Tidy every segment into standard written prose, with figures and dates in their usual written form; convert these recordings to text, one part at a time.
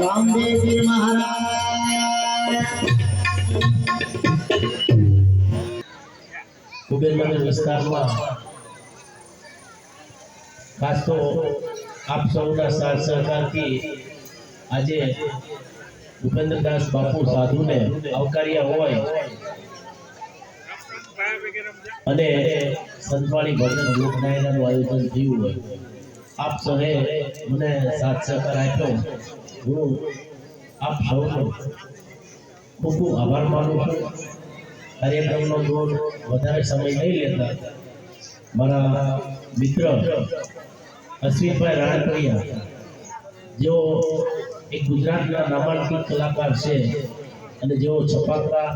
રામદેવજી મહારાજ કુબેરનગર વિસ્તારમાં ખાસ તો આપ સૌના સાથ સહકારથી આજે ભૂપેન્દ્રદાસ બાપુ સાધુને આવકાર્યા હોય અને સંતવાણી ભજન લોકડાયરાનું આયોજન થયું હોય, આપ સૌએ મને સાથ સહકાર આપ્યો, હું આપ સૌનો ખૂબ ખૂબ આભાર માનું છું. કાર્યક્રમનો દોર વધારે સમય નહીં લેતા મારા મિત્ર અશ્વિનભાઈ રાણકરિયા, જેઓ એક ગુજરાતના નામાંકિત કલાકાર છે અને જેઓ છપાકરા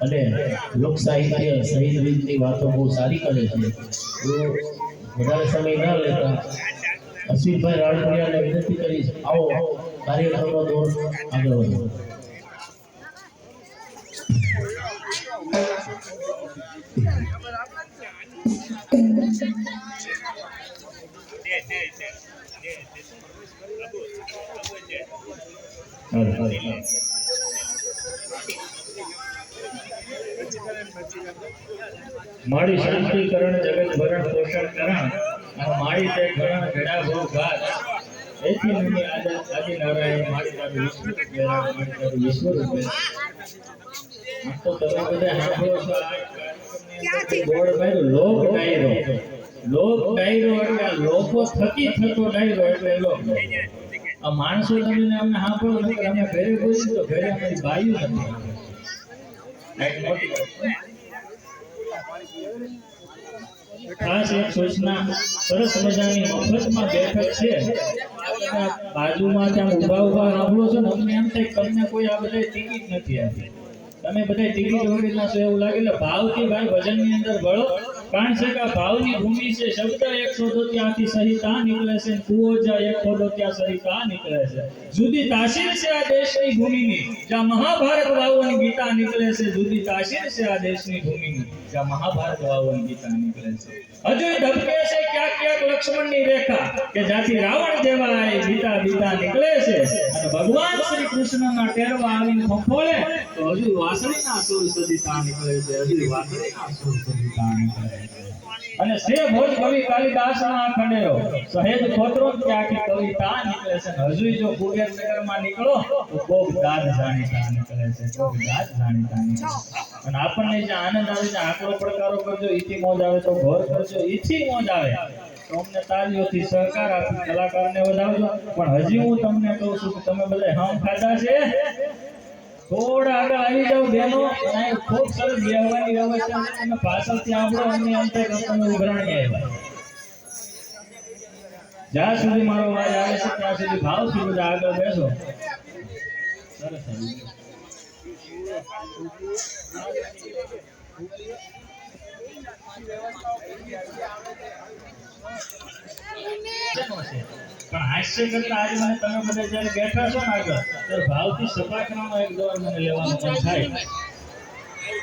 અને લોક સાહિત્ય સહિત રીતની વાતો બહુ સારી કરે છે, હું વધારે સમય ન લેતા અશ્વિનભાઈ રાણકરિયાને વિનંતી કરીશ, આવો કાર્યક્રમનો દોર આગળ વધો. माड़ी शांतिकरण जगत भरण पोषण करण और माड़ी ते घरण घड़ा भो घात एथी नमी आदि नारायण माड़ी का विश्व मेरा माड़ी का विश्व रूप है. तो તમે બધા સાંભળો છો બોર્ડ પર લોક ડાયરો એટલે લોકો થકી થતો ડાયરો એટલે લોક. આ માણસો તમે અમને સાંભળો છો કે અમે ઘરે બોલી તો ઘરે અમારી બાયું નથી. ખાસ એક સૂચના, સરસ મજાની મફતમાં બેઠક છે તમે બાજુમાં ત્યાં ઊભા સાંભળો છો ને અમને એમ થાય કે તમને કોઈ આ બધા ટિકિટ નથી આપી, તમે બધા ટિકિટ વગેરેના છો એવું લાગે. એટલે ભાવથી ભાઈ ભજનની અંદર વળો, કારણ છે કે આ ભાવની ભૂમિ છે. શબ્દ એક શોધો ત્યાંથી સહિતા નીકળે છે, કુવો જ્યાં એક ખોદો ત્યાં સહિતા નીકળે છે. જુદી તાસીર છે આ દેશની ભૂમિની, જ્યાં મહાભારત વાવોની ગીતા નીકળે છે. જુદી તાસીર છે આ દેશની ભૂમિની, જ્યાં મહાભારત વાવોની ગીતા નીકળે છે. હજુ ધબકે છે ક્યાંક ક્યાંક લક્ષ્મણની રેખા, કે જ્યાંથી રાવણ દેવાય ગીતા બીતા નીકળે છે. અને ભગવાન શ્રી કૃષ્ણના ટેરવા આવીને ફંફોળે તો હજુ વાસળીના સુર સદિતા નીકળે છે, હજુ વાસળીના સુર સદિતા નીકળે છે. અને સે ભોજ કવિ કાલિદાસના ખંડેરો સહેજ ખોતરો કે આખી કવિતા નીકળે છે. હજુ જો કુબેર નગરમાં નીકળો તો કોક દાદ જાણીતા નીકળે છે, કોક દાદ જાણીતા નીકળે છે. અને આપણને જે આનંદ આવે છે, આકરો પડકારો કરજો, ઈથી મોજ આવે તો ઘોર કરજો, ઈથી મોજ આવે તો અમને તાલીઓથી સહકાર આપી કલાકારને વધાવજો. પણ હજી હું તમને કહું છું કે તમે બધા હામ ખાધા છે, થોડા આગળ આવી જાવ બેનો. અને ખૂબ સરસ બેહવાની વ્યવસ્થા છે, તમે પાછળથી આપણો અમને અંતે તમે ઉઘરાણી આવ્યા. જ્યાં સુધી મારો અવાજ આવે છે ત્યાં સુધી ભાવથી બધા આગળ બેસો. સરસ પણ હાસ્ય કરતા આજે મને તમે બધા જયારે બેઠા છો ને આગળ ત્યારે ભાવથી સપાકરાનો એક દોર મને લેવાનો મન થાય.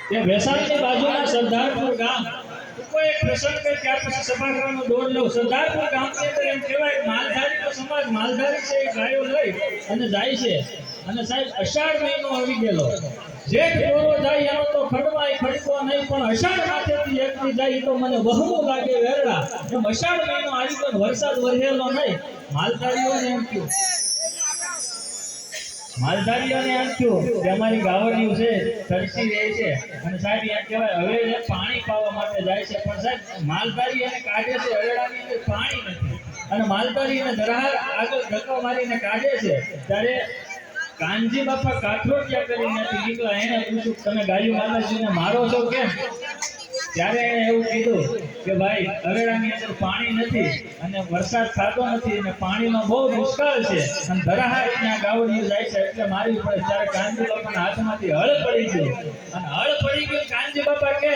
કે ભેસાણની બાજુના સરદારપુર ગામ કોઈ એક પ્રસંગ કે ત્યાર પછી સપાકરાનો દોર લઉં. સરદારપુર ગામની અંદર એમ કહેવાય માલધારીનો સમાજ, માલધારી છે એ ગાયો લઈ અને જાય છે. અને સાહેબ અષાઢ મહિનો આવી ગયેલો, જેઠ દોરો જાય એનો તો ખડવાય ખડકો નહીં, પણ અષાઢ માથેથી એકથી જાય તો મને વહમું લાગે વેરડા. એમ અષાઢ મહિનો આવી ગયો, વરસાદ વરહેલો નહીં. માલધારીઓને એમ થયું, માલધારીઓને એમ થયું કે અમારી ગાવડિયું છે તરસી રહે છે અને સાહેબ એમ કહેવાય હવે પાણી પાવા માટે જાય છે. પણ સાહેબ માલધારી એને કાઢે છે, હવેડાની અંદર પાણી નથી. અને માલધારી એને દરહાર આગળ ધક્કો મારીને કાઢે છે. ત્યારે કાનજી બાપા કાઠોટિયા કરીને નીકળ્યા. એને પૂછ્યું તમે ગાયું માતાજીને મારો છો કેમ? ત્યારે એને એવું કીધું કે ભાઈ હવેડાની અંદર પાણી નથી અને વરસાદ થતો નથી અને પાણીનો બહુ દુષ્કાળ છે અને ધરાહાર ત્યાં ગાવડિયું જાય છે એટલે મારી પડે. ત્યારે કાનજી બાપાના હાથમાંથી હળ પડી ગયો અને હળ પડી ગયો. કાનજી બાપા કહે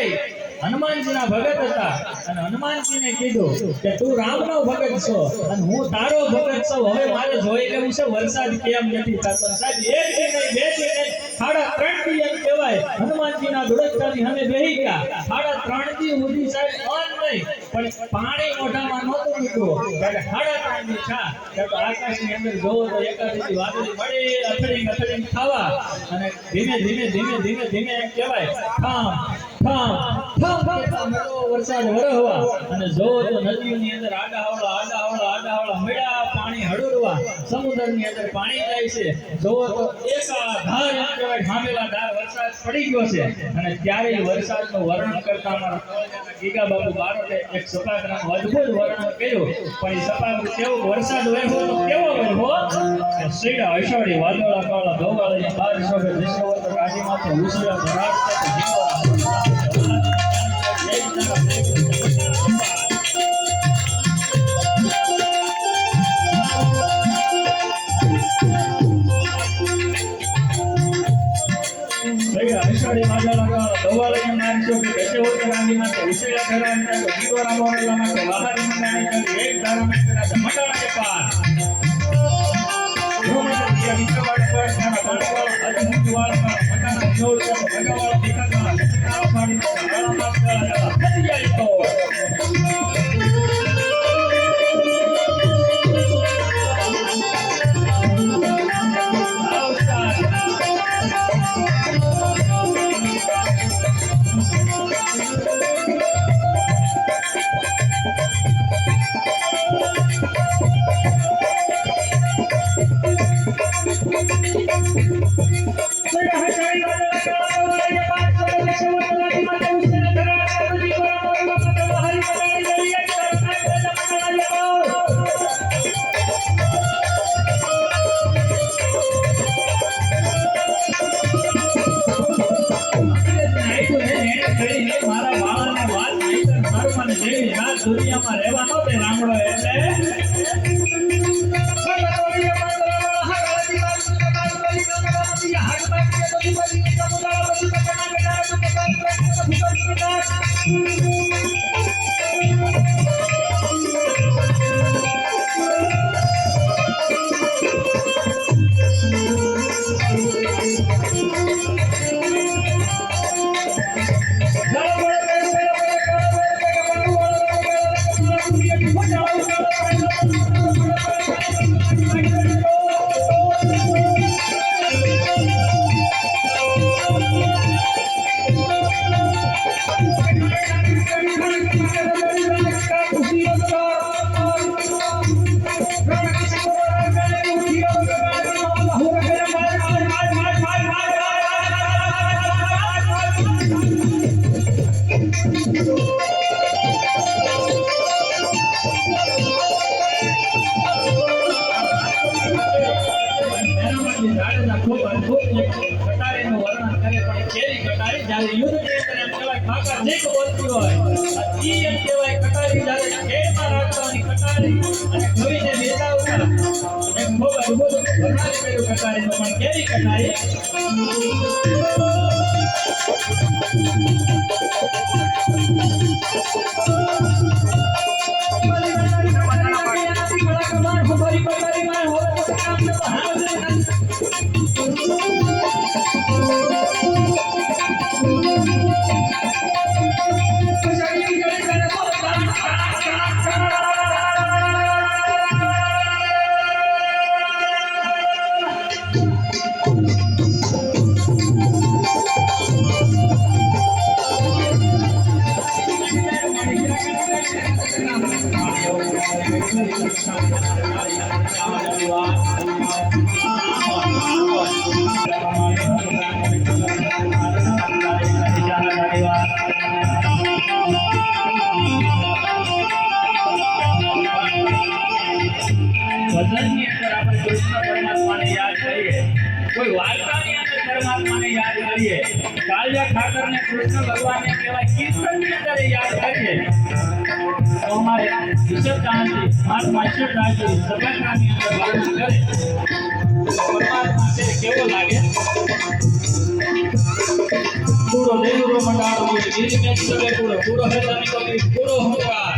હનુમાનજીના ભગત હતા અને હનુમાનજીને કીધું કે તું રામનો ભગત છો અને હું તારો ભગત છું, હવે મારે જોઈ લેવું છે વરસાદ કેમ નથી થતો. સાહેબ એક દી નહીં, બે દી નહીં, 3.5 દી એમ કહેવાય હનુમાનજીના દુડકતાની અમે બેહી ગયા. 3.5 દી સુધી સાહેબ અન્ન નહીં પણ પાણી મોઢામાં નહોતું મૂકવું. ત્યારે 3.5 દી થયા ત્યારે આકાશની અંદર જોવો તો એકાદી વાદળી મળે અથડી અથડી ખાવા અને ધીમે ધીમે ધીમે ધીમે ધીમે એમ કહેવાય વરસાદ વરહવા અને જોવો તો નદીઓની અંદર આડાવળા મળ્યા પાણી હળુરવા. સમુદ્રની અંદર પાણી જાય છે. જોવો તો એકાધાર એમ કહેવાય ઢામેલા ધાર વરસાદ પડી ગયો છે. અને ત્યારે વરસાદનું વર્ણન કરતા મારા ગીગા બાપુ બારોટે એક સપાકરાનું અદ્ભુત વર્ણન કર્યું. પણ એ સપાકરું કેવો વરસાદ વહેવો તો કેવો વહેવો કે સીડા અષાઢી વાદળા કાળા ધોવાળીને 1200 વિશ્વવત કાઢીમાંથી ઉછળ્યા ધરાવતા અષાઢી વાદળા કાળા ધોવાળીને મારશો કે ગજેવત કાઢીમાંથી ઉછળ્યા ધરાવતા જીવોરા મોરલા માટે વાહારી મંડાણી કરી એક ધારા મેકરા ધમડાળે પાર દુનિયામાં રહેવાનો તે રામડો એટલે એનામાંથી જાડેજા ખૂબ અદ્ભુત કટારીનું વર્ણન કરે પણ કેવી કટારી જ્યારે યુદ્ધની અંદર એમ કહેવાય કાકા જીક બોલતી હોય ઈ એમ કહેવાય કટારી જ્યારે ખેડમાં રાખવાની કટારી અને કવિને બેસાવતા એ ખૂબ અદ્ભુત વર્ણન કર્યું કટારીનું પણ કેવી કટારી ભજનની અંદર આપણે કૃષ્ણ પરમાત્માને યાદ કરીએ કોઈ વાર્તાની અંદર પરમાત્માને યાદ કરીએ કાળિયા ઠાકરને કૃષ્ણ ભગવાનને કહેવાય કીર્તનની અંદર યાદ કરીએ તો અમારે ઈશ્વરદાનજી મહાત્મા ઈશ્વરદાનજી સભાની અંદર વર્ણન કરે તો પરમાત્મા તે કેવો લાગે પૂરો દેવરો મંડાળો બોલે ગીત મેં સવે પૂરો પૂરો હે તને કોઈ પૂરો હોગા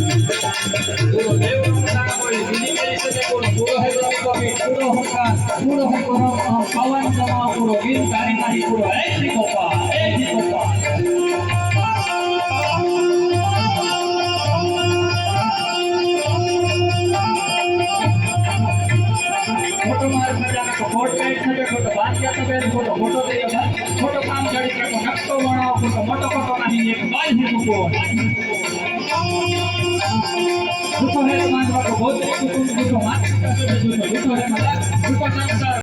પૂરો દેવરો મંડાળો બોલે ગીત મેં સવે પૂરો પૂરો હે તને કોઈ પૂરો હોગા પૂરો હે પૂરો પવન જમા પૂરો ગીત તારી નાહી પૂરો હે શ્રી ગોપાલ હે શ્રી ગોપાલ फोटो पेट से फोटो बात किया तो फिर फोटो फोटो दे फोटो काम चढ़ी के नक्शो बनाओ फोटो मोटो फोटो नहीं एक बाल ही को झूठो है मान को बहुत कुछ झूठो मान झूठो है मतलब झूठो संसार